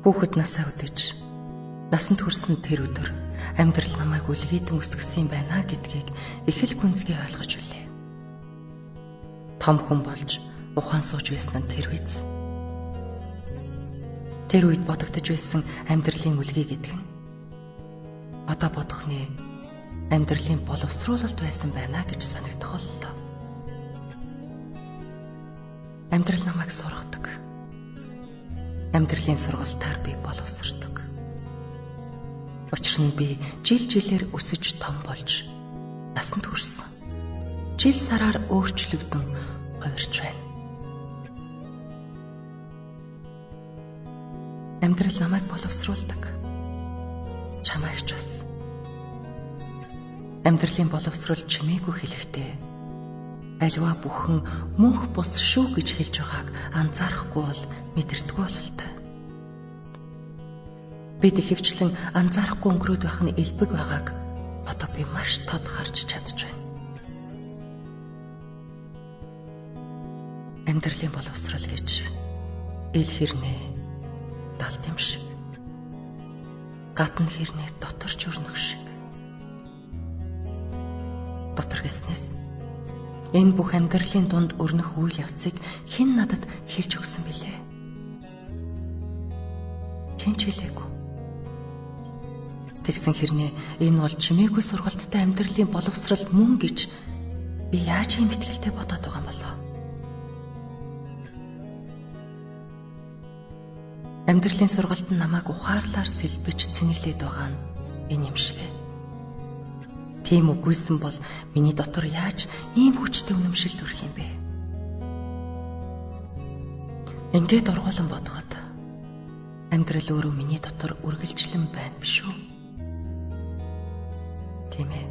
Хүүхэд насаа үдэж насанд хүрсэн тэр өдөр амьдрал намайг үлгийдэн өсгсөн юм байна гэдгийг их л гүнзгий ойлгож үлээ. Том хүн болж ухаан сууж байсан нь тэр үз. Тэр үед бодогдож байсан амьдралын үлгий гэдэг нь одоо бодохны амьдралын боловсруулалт байсан байна гэж санагдах боллоо. Амьдрал намайг сургадаг. Амьдралын сургалтаар би боловсрдог. Учир нь би жил-жилээр өсөж том болж насанд хүрсэн. Жил сараар өөрчлөгдөн хувирч байна. Амьдрал намайг боловсруулдаг. Чамайг ч бас. Амьдралын боловсрол чимээгүй хэлэхдээ аливаа бүхэн мөнх бус шүү гэж хэлж байгааг анзаарахгүй бол мэдэрдэггүй бололтой. Бид ихэвчлэн анзаарахгүй өнгөрөөд байх нь элбэг байгааг одоо би маш тод харж чадж байна. Амьдралын боловсрол гэж ил хэрнээ далд юм шиг. Гадна хэрнээ доторч өрнөх шиг. Дотор гэснээс энэ бүх амьдралын дунд өрнөх үйл явцыг хэн надад хэлж өгсөн бilé? Хэн ч хэлээгүй. Тэгсэн хэрнээ энэ бол чимээгүй сургалттай амьдралын боловсрал мөн гэж би яаж ийм итгэлтэй бодоод байгаа юм болоо? Амьдралын сургалт нь намайг ухаарлаар сэлбэж цэнэглээд байгаа нь энэ юм шиг. Тийм үгүйсэн бол миний дотор яаж ийм хүчтэй үнэмшил төрөх юм бэ? Ингээд ургуулan бодоход амьдрал өөрөө миний дотор үргэлжлэн байна биш үү? Тийм ээ.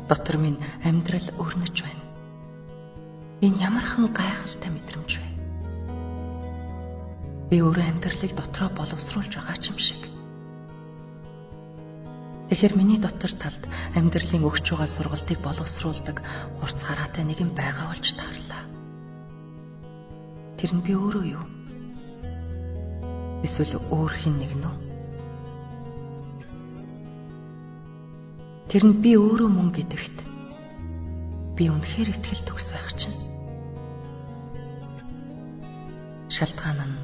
Дотор минь амьдрал өрнөж байна. Энэ ямархан гайхалтай мэдрэмж вэ? Би өөрөө амьдралыг дотроо боловсруулж байгаа ч юм шиг. Тэгэхээр миний дотор талд амьдралын өгч байгаа сургалтыг боловсруулдаг хурц хараатай нэгэн байгаа болж таарлаа. Тэр нь би өөрөө юу? Эсвэл өөр хэн нэгэн үү? Тэр нь би өөрөө мөн гэдэгт би үнэхээр итгэл төгс байх чинь. Шалтгаан нь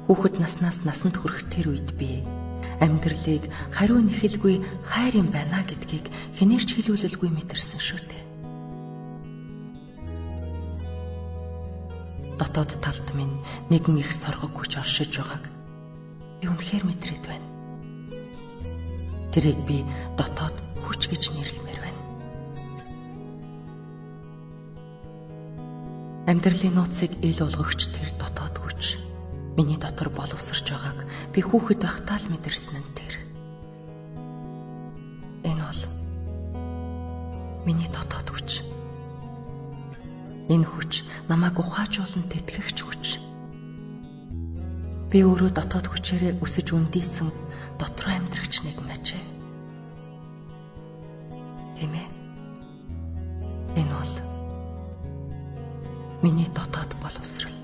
хүүхэд наснаас насанд хүрэх тэр үед би амьдралыг хариу нэхэлгүй хайр юм байна гэдгийг хэнээрч хэлүүлэлгүй мэдэрсэн шүү дээ. Дотоод талд минь нэгэн их соргог хүч оршиж байгааг би үнэхээр мэдрээд байна. Тэрийг би дотоод хүч гэж нэрлэмээр байна. Амьдралын нууцыг ил болгогч тэр дотоод хүч миний дотор боловсрч байгааг би хүүхэд байхдаа л мэдэрсэн нь тэр. Энэ бол миний дотоод хүч. Энэ хүч намайг ухаажуулан тэтгэгч хүч. Би өөрөө дотоод хүчээрээ өсөж үндийсэн дотроо амьдрагч нэгэн ажээ. Тийм ээ. Энэ бол миний дотоод боловсрол.